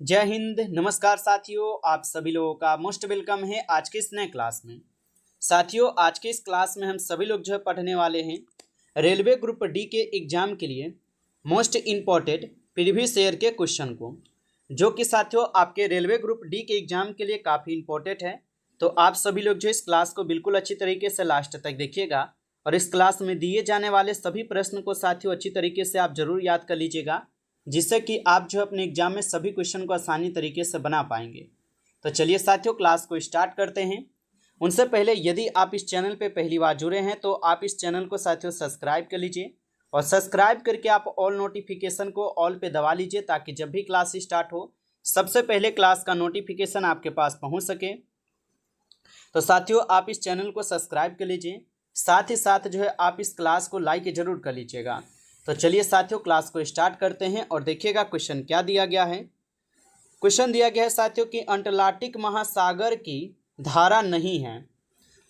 जय हिंद। नमस्कार साथियों, आप सभी लोगों का मोस्ट वेलकम है आज के इस नए क्लास में। साथियों, आज के इस क्लास में हम सभी लोग जो है पढ़ने वाले हैं रेलवे ग्रुप डी के एग्जाम के लिए मोस्ट इम्पॉर्टेंट प्रीवियस ईयर के क्वेश्चन को, जो कि साथियों आपके रेलवे ग्रुप डी के एग्जाम के लिए काफ़ी इंपॉर्टेंट है। तो आप सभी लोग जो इस क्लास को बिल्कुल अच्छी तरीके से लास्ट तक देखिएगा और इस क्लास में दिए जाने वाले सभी प्रश्न को साथियों अच्छी तरीके से आप जरूर याद कर लीजिएगा, जिससे कि आप जो अपने एग्जाम में सभी क्वेश्चन को आसानी तरीके से बना पाएंगे। तो चलिए साथियों, क्लास को स्टार्ट करते हैं। उनसे पहले यदि आप इस चैनल पे पहली बार जुड़े हैं तो आप इस चैनल को साथियों सब्सक्राइब कर लीजिए और सब्सक्राइब करके आप ऑल नोटिफिकेशन को ऑल पे दबा लीजिए, ताकि जब भी क्लास स्टार्ट हो सबसे पहले क्लास का नोटिफिकेशन आपके पास पहुँच सके। तो साथियों, आप इस चैनल को सब्सक्राइब कर लीजिए, साथ ही साथ जो है आप इस क्लास को लाइक जरूर कर लीजिएगा। तो चलिए साथियों, क्लास को स्टार्ट करते हैं और देखिएगा क्वेश्चन क्या दिया गया है। क्वेश्चन दिया गया है साथियों कि अंटार्कटिक महासागर की धारा नहीं है।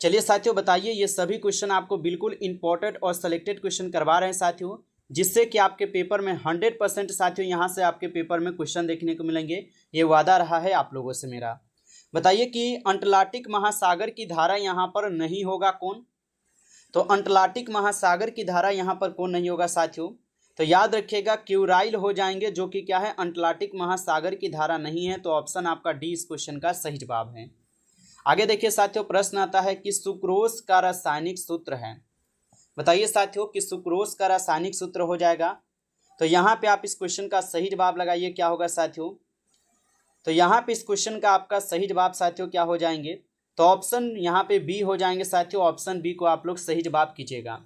चलिए साथियों बताइए, ये सभी क्वेश्चन आपको बिल्कुल इंपॉर्टेंट और सेलेक्टेड क्वेश्चन करवा रहे हैं साथियों, जिससे कि आपके पेपर में 100% साथियों यहाँ से आपके पेपर में क्वेश्चन देखने को मिलेंगे। ये वादा रहा है आप लोगों से मेरा। बताइए कि अंटार्कटिक महासागर की धारा यहाँ पर नहीं होगा कौन? तो अंटार्कटिक महासागर की धारा यहाँ पर कौन नहीं होगा साथियों? तो याद रखिएगा क्यूराइल हो जाएंगे, जो कि क्या है, अंटार्कटिक महासागर की धारा नहीं है। तो ऑप्शन आपका डी इस क्वेश्चन का सही जवाब है। आगे देखिए साथियों, प्रश्न आता है कि सुक्रोज का रासायनिक सूत्र है। बताइए साथियों कि सुक्रोज का रासायनिक सूत्र हो जाएगा। तो यहाँ पे आप इस क्वेश्चन का सही जवाब लगाइए, क्या होगा साथियों? तो यहाँ पे इस क्वेश्चन का आपका सही जवाब साथियों क्या हो जाएंगे? तो ऑप्शन यहाँ पे बी हो जाएंगे साथियों। ऑप्शन बी को आप लोग सही जवाब कीजिएगा।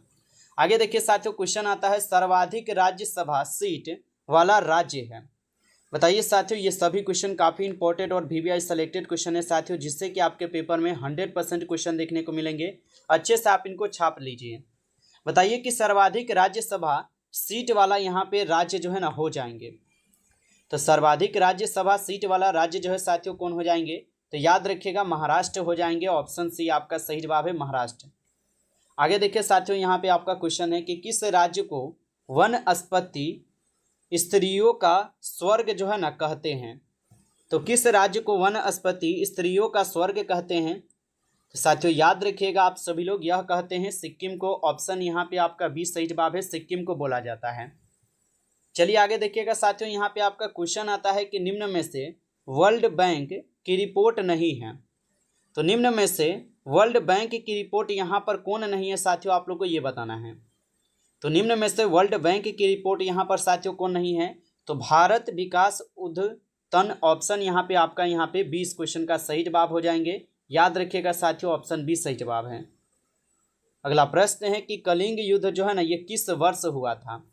आगे देखिए साथियों, क्वेश्चन आता है सर्वाधिक राज्यसभा सीट वाला राज्य है। बताइए साथियों, ये सभी क्वेश्चन काफ़ी इंपॉर्टेंट और वीवीआई सेलेक्टेड क्वेश्चन है साथियों, जिससे कि आपके पेपर में 100% क्वेश्चन देखने को मिलेंगे। अच्छे से आप इनको छाप लीजिए। बताइए कि सर्वाधिक राज्यसभा सीट वाला यहाँ पे राज्य जो है ना हो जाएंगे। तो सर्वाधिक राज्यसभा सीट वाला राज्य जो है साथियों कौन हो जाएंगे? तो याद रखिएगा महाराष्ट्र हो जाएंगे। ऑप्शन सी आपका सही जवाब है, महाराष्ट्र। आगे देखिए साथियों, यहाँ पे आपका क्वेश्चन है कि किस राज्य को वनस्पति स्त्रियों का स्वर्ग जो है ना कहते हैं? तो किस राज्य को वनस्पति स्त्रियों का स्वर्ग कहते हैं? तो साथियों याद रखिएगा आप सभी लोग, यह कहते हैं सिक्किम को। ऑप्शन यहाँ पे आपका बी सही जवाब है, सिक्किम को बोला जाता है। चलिए आगे देखिएगा साथियों, यहाँ पे आपका क्वेश्चन आता है कि निम्न में से वर्ल्ड बैंक की रिपोर्ट नहीं है। तो निम्न में से वर्ल्ड बैंक की रिपोर्ट यहाँ पर कौन नहीं है साथियों, आप लोग को ये बताना है। तो निम्न में से वर्ल्ड बैंक की रिपोर्ट यहाँ पर साथियों कौन नहीं है? तो भारत विकास उद्यतन। ऑप्शन यहाँ पे आपका यहाँ पे 20 क्वेश्चन का सही जवाब हो जाएंगे। याद रखिएगा साथियों, ऑप्शन 20 सही जवाब है। अगला प्रश्न है कि कलिंग युद्ध जो है ना ये किस वर्ष हुआ था?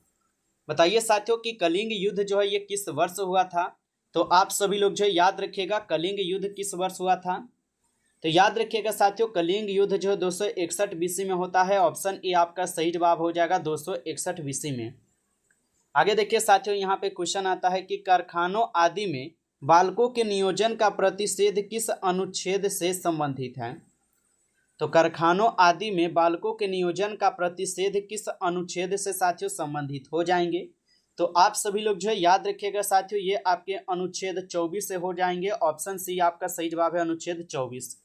बताइए साथियों कि कलिंग युद्ध जो है ये किस वर्ष हुआ था? तो आप सभी लोग जो है याद रखिएगा कलिंग युद्ध किस वर्ष हुआ था। तो याद रखिएगा साथियों, कलिंग युद्ध जो है 261 बीसी में होता है। ऑप्शन ए आपका सही जवाब हो जाएगा, 261 बीसी में। आगे देखिए साथियों, यहाँ पे क्वेश्चन आता है कि कारखानों आदि में बालकों के नियोजन का प्रतिषेध किस अनुच्छेद से संबंधित है? तो कारखानों आदि में बालकों के नियोजन का प्रतिषेध किस अनुच्छेद से साथियों संबंधित हो जाएंगे? तो आप सभी लोग जो है याद रखिएगा साथियों, ये आपके अनुच्छेद 24 से हो जाएंगे। ऑप्शन सी आपका सही जवाब है, अनुच्छेद 24।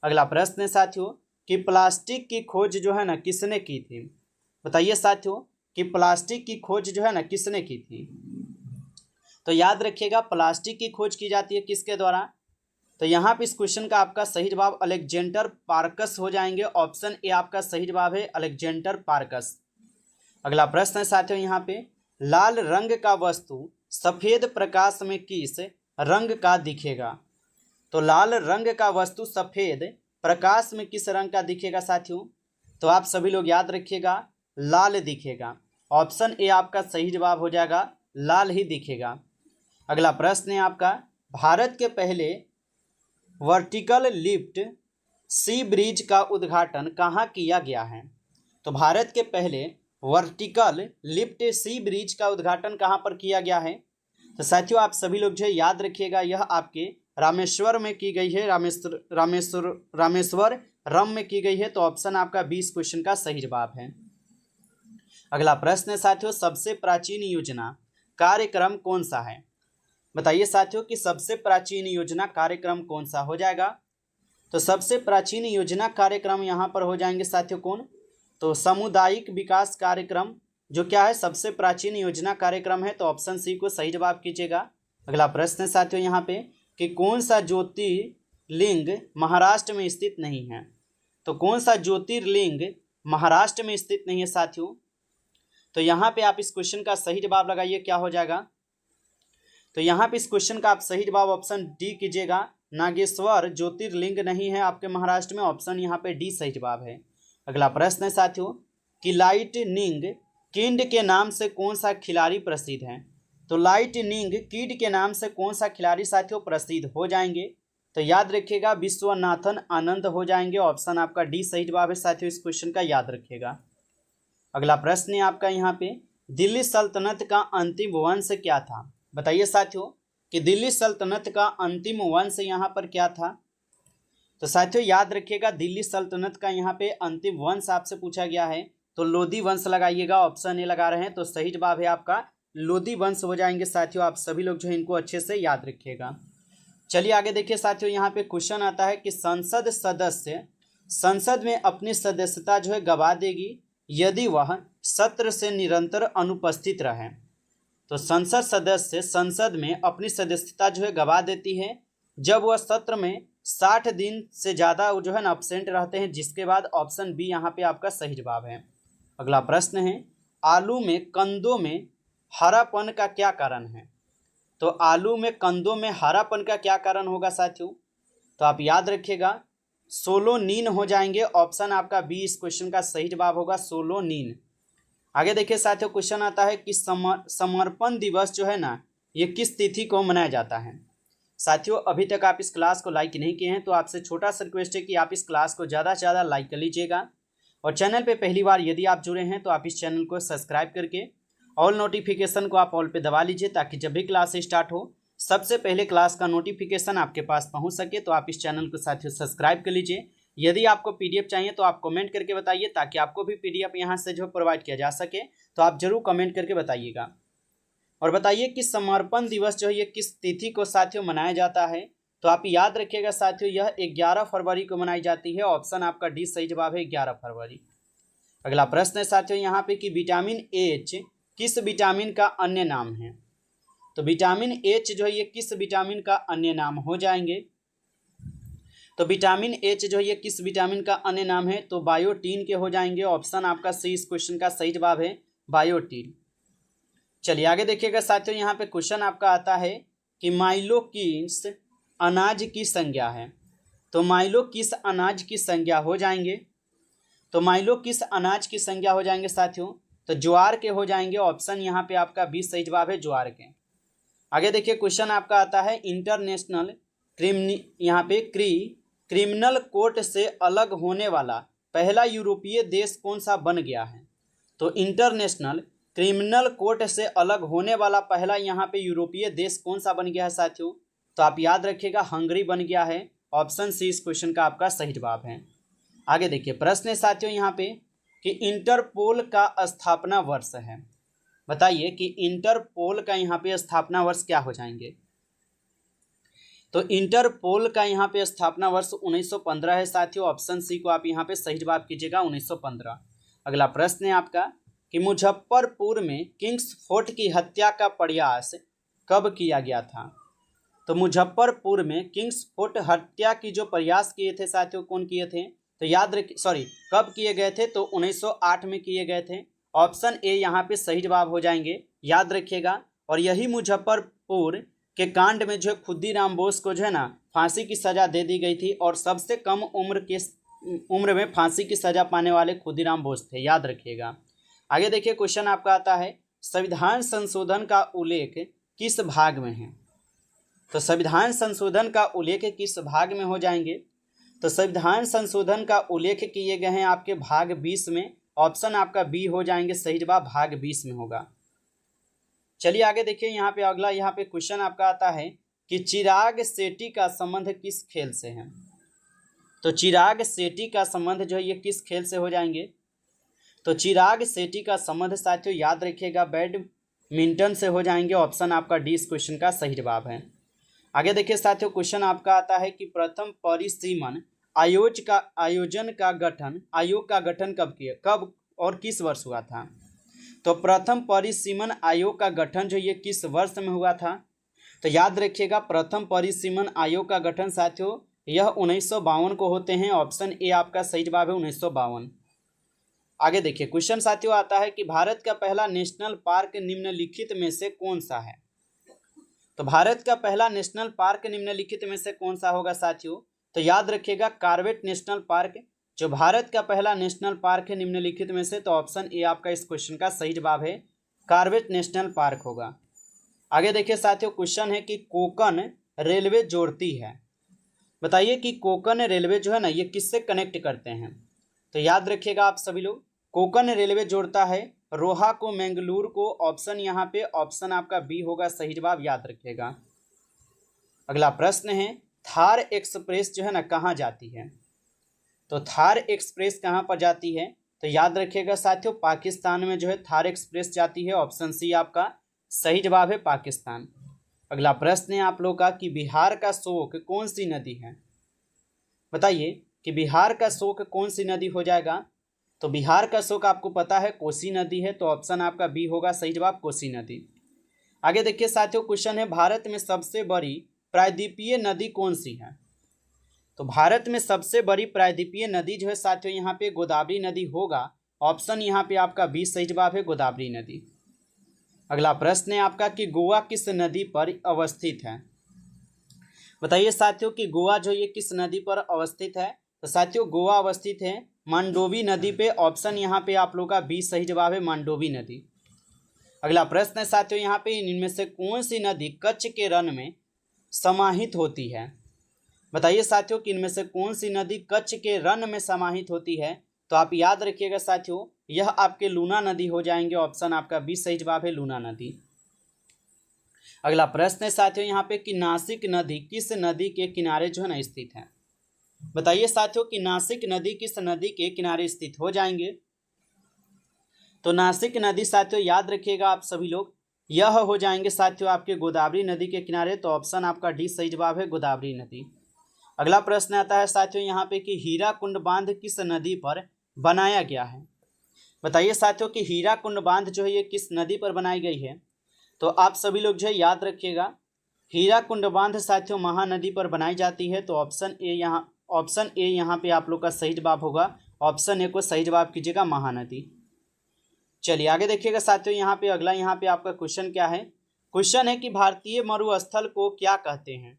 अगला प्रश्न है साथियों कि प्लास्टिक की खोज जो है ना किसने की थी? बताइए साथियों कि प्लास्टिक की खोज जो है ना किसने की थी? तो याद रखिएगा प्लास्टिक की खोज की जाती है किसके द्वारा? तो यहाँ पे इस क्वेश्चन का आपका सही जवाब अलेक्जेंडर पार्कस हो जाएंगे। ऑप्शन ए आपका सही जवाब है, अलेक्जेंडर पार्कस। अगला प्रश्न है साथियों, यहाँ पे लाल रंग का वस्तु सफेद प्रकाश में किस रंग का दिखेगा? तो लाल रंग का वस्तु सफेद प्रकाश में किस रंग का दिखेगा साथियों? तो आप सभी लोग याद रखिएगा लाल दिखेगा। ऑप्शन ए आपका सही जवाब हो जाएगा, लाल ही दिखेगा। अगला प्रश्न है आपका, भारत के पहले वर्टिकल लिफ्ट सी ब्रिज का उद्घाटन कहाँ किया गया है? तो भारत के पहले वर्टिकल लिफ्ट सी ब्रिज का उद्घाटन कहाँ पर किया गया है? तो साथियों आप सभी लोग जो है याद रखिएगा, यह आपके रामेश्वर में की गई है। रामेश्वरम में की गई है। तो ऑप्शन आपका 20 क्वेश्चन का सही जवाब है। अगला प्रश्न है साथियों, सबसे प्राचीन योजना कार्यक्रम कौन सा है? बताइए साथियों कि सबसे प्राचीन योजना कार्यक्रम कौन सा हो जाएगा। तो सबसे प्राचीन योजना कार्यक्रम यहाँ पर हो जाएंगे साथियों कौन, तो सामुदायिक विकास कार्यक्रम जो क्या है सबसे प्राचीन योजना कार्यक्रम है, तो ऑप्शन सी को सही जवाब कीजिएगा। अगला प्रश्न है साथियों यहाँ पे कि कौन सा ज्योतिर्लिंग महाराष्ट्र में स्थित नहीं है। तो कौन सा ज्योतिर्लिंग महाराष्ट्र में स्थित नहीं है साथियों, तो यहाँ पे आप इस क्वेश्चन का सही जवाब लगाइए, क्या हो जाएगा। तो यहाँ पे इस क्वेश्चन का आप सही जवाब ऑप्शन डी कीजिएगा, नागेश्वर ज्योतिर्लिंग नहीं है आपके महाराष्ट्र में, ऑप्शन यहाँ पे डी सही जवाब है। अगला प्रश्न है साथियों कि लाइटनिंग किड के नाम से कौन सा खिलाड़ी प्रसिद्ध है। तो लाइटनिंग किड के नाम से कौन सा खिलाड़ी साथियों प्रसिद्ध हो जाएंगे, तो याद रखिएगा विश्वनाथन आनंद हो जाएंगे, ऑप्शन आपका डी सही जवाब है साथियों, इस क्वेश्चन का याद रखिएगा। अगला प्रश्न है आपका यहाँ पे दिल्ली सल्तनत का अंतिम वंश क्या था। बताइए साथियों कि दिल्ली सल्तनत का अंतिम वंश यहाँ पर क्या था। तो साथियों याद रखिएगा दिल्ली सल्तनत का यहाँ पे अंतिम वंश आपसे पूछा गया है, तो लोधी वंश लगाइएगा, ऑप्शन ए लगा रहे हैं, तो सही जवाब है आपका लोधी वंश हो जाएंगे साथियों। आप सभी लोग जो है इनको अच्छे से याद रखिएगा। चलिए आगे देखिए साथियों, यहाँ पे क्वेश्चन आता है कि संसद सदस्य संसद में अपनी सदस्यता जो है गवा देगी यदि वह सत्र से निरंतर अनुपस्थित रहे। तो संसद सदस्य संसद में अपनी सदस्यता जो है गवा देती है जब वह सत्र में 60 दिन से ज़्यादा जो है ना अब्सेंट रहते हैं, जिसके बाद ऑप्शन बी यहाँ पे आपका सही जवाब है। अगला प्रश्न है आलू में कंदों में हरापन का क्या कारण है। तो आलू में कंदों में हरापन का क्या कारण होगा साथियों, तो आप याद रखिएगा सोलोनीन हो जाएंगे, ऑप्शन आपका बी इस क्वेश्चन का सही जवाब होगा सोलोनीन। आगे देखिए साथियों क्वेश्चन आता है कि समर्पण दिवस जो है ना ये किस तिथि को मनाया जाता है। साथियों अभी तक आप इस क्लास को लाइक नहीं किए हैं तो आपसे छोटा सा रिक्वेस्ट है कि आप इस क्लास को ज़्यादा से ज़्यादा लाइक कर लीजिएगा, और चैनल पे पहली बार यदि आप जुड़े हैं तो आप इस चैनल को सब्सक्राइब करके ऑल नोटिफिकेशन को आप ऑल पे दबा लीजिए, ताकि जब भी क्लास स्टार्ट हो सबसे पहले क्लास का नोटिफिकेशन आपके पास पहुंच सके। तो आप इस चैनल को साथियों सब्सक्राइब कर लीजिए। यदि आपको पीडीएफ चाहिए तो आप कमेंट करके बताइए, ताकि आपको भी पीडीएफ यहाँ से जो प्रोवाइड किया जा सके, तो आप जरूर कमेंट करके बताइएगा। और बताइए कि समर्पण दिवस जो है ये किस तिथि को साथियों मनाया जाता है। तो आप याद रखिएगा साथियों यह 11 फरवरी को मनाई जाती है, ऑप्शन आपका डी सही जवाब है 11 फरवरी। अगला प्रश्न है साथियों यहाँ पे कि विटामिन एच किस विटामिन का अन्य नाम है। तो विटामिन एच जो है ये किस विटामिन का अन्य नाम हो जाएंगे। तो विटामिन एच जो है ये किस विटामिन का अन्य नाम है, तो बायोटीन के हो जाएंगे, ऑप्शन आपका सी इस क्वेश्चन का सही जवाब है बायोटीन। चलिए आगे देखिएगा साथियों यहाँ पे क्वेश्चन आपका आता है कि माइलो किस अनाज की संज्ञा है। तो माइलो किस अनाज की संज्ञा हो जाएंगे। तो माइलो किस अनाज की संज्ञा हो जाएंगे साथियों, तो ज्वार के हो जाएंगे, ऑप्शन यहाँ पे आपका बी सही जवाब है ज्वार के। आगे देखिए क्वेश्चन आपका आता है इंटरनेशनल यहाँ पे क्रिमिनल कोर्ट से अलग होने वाला पहला यूरोपीय देश कौन सा बन गया है। तो इंटरनेशनल क्रिमिनल कोर्ट से अलग होने वाला पहला यहाँ पे यूरोपीय देश कौन सा बन गया है साथियों, तो आप याद रखिएगा हंगरी बन गया है, ऑप्शन सी इस क्वेश्चन का आपका सही जवाब है। आगे देखिए प्रश्न है साथियों यहाँ पे कि इंटरपोल का स्थापना वर्ष है। बताइए कि इंटरपोल का यहाँ पे स्थापना वर्ष क्या हो जाएंगे। तो इंटरपोल का यहाँ पे स्थापना वर्ष 1915 है साथियों, ऑप्शन सी को आप यहाँ पे सही जवाब कीजिएगा 1915। अगला प्रश्न है आपका कि मुजफ्फरपुर में किंग्स फोर्ट की हत्या का प्रयास कब किया गया था। तो मुजफ्फरपुर में किंग्स फोर्ट हत्या की जो प्रयास किए थे साथियों कौन किए थे, तो याद रखिए कब किए गए थे, तो 1908 में किए गए थे, ऑप्शन ए यहाँ पे सही जवाब हो जाएंगे, याद रखिएगा। और यही मुजफ्फरपुर के कांड में जो खुदीराम बोस को जो है ना फांसी की सज़ा दे दी गई थी, और सबसे कम उम्र में फांसी की सज़ा पाने वाले खुदीराम बोस थे, याद रखिएगा। आगे देखिए क्वेश्चन आपका आता है संविधान संशोधन का उल्लेख किस भाग में है। तो संविधान संशोधन का उल्लेख किस भाग में हो जाएंगे। तो संविधान संशोधन का उल्लेख किए गए हैं आपके भाग 20 में, ऑप्शन आपका बी हो जाएंगे सही जवाब भाग 20 में होगा। चलिए आगे देखिए यहाँ पे अगला यहाँ पे क्वेश्चन आपका आता है कि चिराग शेट्टी का संबंध किस खेल से है। तो चिराग शेट्टी का संबंध जो है ये किस खेल से हो जाएंगे। तो चिराग शेट्टी का संबंध साथियों याद रखिएगा मिंटन से हो जाएंगे। ऑप्शन आपका डी इस क्वेश्चन का सही जवाब है। आगे देखिए साथियों, क्वेश्चन आपका आता है कि प्रथम परिसीमन आयोग का गठन कब और किस वर्ष हुआ था। तो प्रथम परिसीमन आयोग का गठन जो ये किस वर्ष में हुआ था। तो याद रखिएगा, प्रथम परिसीमन आयोग का गठन साथियों यह 1952 को होते हैं। ऑप्शन ए आपका सही जवाब है 1952। आगे देखिए क्वेश्चन साथियों आता है कि भारत का पहला नेशनल पार्क निम्नलिखित में से कौन सा है। तो भारत का पहला नेशनल पार्क निम्नलिखित में से कौन सा होगा साथियों। तो याद रखिएगा कॉर्बेट नेशनल पार्क जो भारत का पहला नेशनल पार्क है निम्नलिखित में से। तो ऑप्शन ए आपका इस क्वेश्चन का सही जवाब है, कॉर्बेट नेशनल पार्क होगा। आगे देखिए साथियों, क्वेश्चन है कि कोंकण रेलवे जोड़ती है। बताइए कि कोंकण रेलवे जो है ना ये किससे कनेक्ट करते हैं। तो याद रखिएगा आप सभी लोग, कोंकण रेलवे जोड़ता है रोहा को मैंगलोर को। ऑप्शन यहाँ पे ऑप्शन आपका बी होगा सही जवाब, याद रखिएगा। अगला प्रश्न है, थार एक्सप्रेस जो है ना कहाँ जाती है। तो थार एक्सप्रेस कहाँ पर जाती है। तो याद रखिएगा साथियों, पाकिस्तान में जो है थार एक्सप्रेस जाती है। ऑप्शन सी आपका सही जवाब है, पाकिस्तान। अगला प्रश्न है आप लोग का कि बिहार का शोक कौन सी नदी है। बताइए कि बिहार का शोक कौन सी नदी हो जाएगा। तो बिहार का शोक आपको पता है कोसी नदी है। तो ऑप्शन आपका बी होगा सही जवाब, कोसी नदी। आगे देखिए साथियों, क्वेश्चन है भारत में सबसे बड़ी प्रायद्वीपीय नदी कौन सी है। तो भारत में सबसे बड़ी प्रायद्वीपीय नदी जो है साथियों यहाँ पे गोदावरी नदी होगा। ऑप्शन यहाँ पे आपका बी सही जवाब है, गोदावरी नदी। अगला प्रश्न है आपका कि गोवा किस नदी पर अवस्थित है। बताइए साथियों कि गोवा जो ये किस नदी पर अवस्थित है। तो साथियों गोवा अवस्थित है मांडोवी नदी पे। ऑप्शन यहाँ पे आप लोग का बी सही जवाब है, मांडोवी नदी। अगला प्रश्न है साथियों यहाँ पे इनमें से कौन सी नदी कच्छ के रण में समाहित होती है। बताइए साथियों कि इनमें से कौन सी नदी कच्छ के रण में समाहित होती है। तो आप याद रखिएगा साथियों, यह आपके लूना नदी हो जाएंगे। ऑप्शन आपका बी सही जवाब है, लूना नदी। अगला प्रश्न है साथियों यहाँ पे कि नासिक नदी किस नदी के किनारे जो है ना स्थित है। बताइए साथियों कि नासिक नदी किस नदी के किनारे स्थित हो जाएंगे। तो नासिक नदी साथियों याद रखिएगा आप सभी लोग, यह हो जाएंगे साथियों आपके गोदावरी नदी के किनारे। तो ऑप्शन आपका डी सही जवाब है, गोदावरी नदी। अगला प्रश्न आता है साथियों यहाँ पे कि हीराकुंड बांध किस नदी पर बनाया गया है। बताइए साथियों कि हीराकुंड बांध जो है ये किस नदी पर बनाई गई है। तो आप सभी लोग जो है याद रखिएगा, हीराकुंड बांध साथियों महानदी पर बनाई जाती है। तो ऑप्शन ए यहाँ पे आप लोग का सही जवाब होगा। ऑप्शन ए को सही जवाब कीजिएगा, महानदी। चलिए आगे देखिएगा साथियों यहाँ पे अगला यहाँ पे आपका क्वेश्चन क्या है। क्वेश्चन है कि भारतीय मरुस्थल को क्या कहते हैं।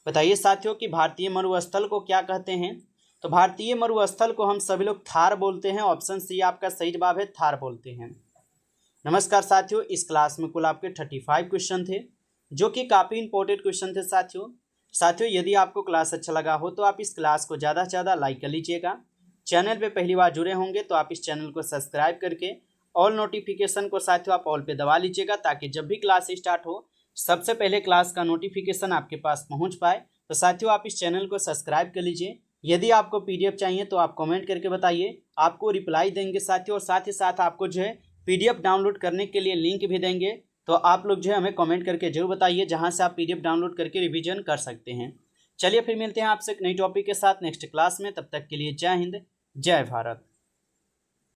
बताइए साथियों कि भारतीय मरुस्थल को क्या कहते हैं। तो भारतीय मरुस्थल को हम सभी लोग थार बोलते हैं। ऑप्शन सी आपका सही जवाब है, थार बोलते हैं। नमस्कार साथियों, इस क्लास में कुल आपके 35 क्वेश्चन थे जो कि काफ़ी इंपॉर्टेंट क्वेश्चन थे साथियों यदि आपको क्लास अच्छा लगा हो तो आप इस क्लास को ज़्यादा से ज़्यादा लाइक कर लीजिएगा। चैनल पे पहली बार जुड़े होंगे तो आप इस चैनल को सब्सक्राइब करके ऑल नोटिफिकेशन को साथियों आप ऑल पे दबा लीजिएगा, ताकि जब भी क्लास स्टार्ट हो सबसे पहले क्लास का नोटिफिकेशन आपके पास पहुँच पाए। तो साथियों आप इस चैनल को सब्सक्राइब कर लीजिए। यदि आपको PDF चाहिए तो आप कमेंट करके बताइए, आपको रिप्लाई देंगे साथियों। और साथ ही साथ आपको जो है PDF डाउनलोड करने के लिए लिंक भी देंगे। तो आप लोग जो है हमें कमेंट करके जरूर बताइए, जहां से आप PDF डाउनलोड करके रिवीजन कर सकते हैं। चलिए फिर मिलते हैं आपसे एक नई टॉपिक के साथ नेक्स्ट क्लास में। तब तक के लिए जय हिंद, जय भारत।